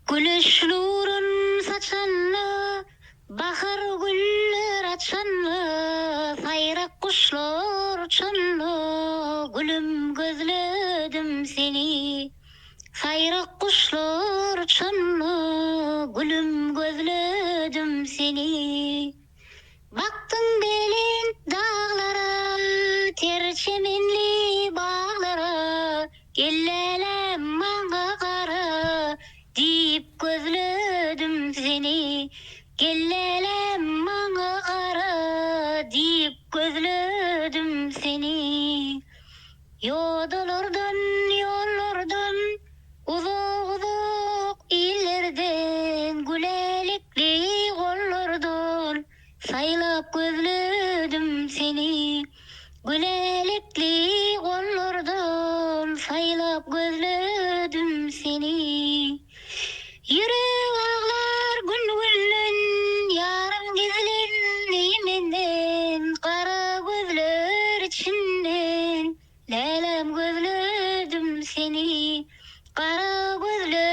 Güleşlürün saçanlı, bahar güller açanlı, sayrak kuşlar uçanlı, gülüm gözledim seni. Sayrak kuşlar uçanlı, gülüm gözledim seni. Baktın belin dağlara, ter çemenli bağlara, gellelem manga kara, deyip gözledim seni. Gellelem manga kara, deyip gözledim seni. Yodalardan, yollardan, uzak uzak illerden, gülelikli kollardan, saylap gözledim seni. Gülelikli kollardan, saylap gözledim seni. Yürek ağlar gün günden, yarım gizlen menden, kara gözler içinden, lelem gözledim seni, kara gözler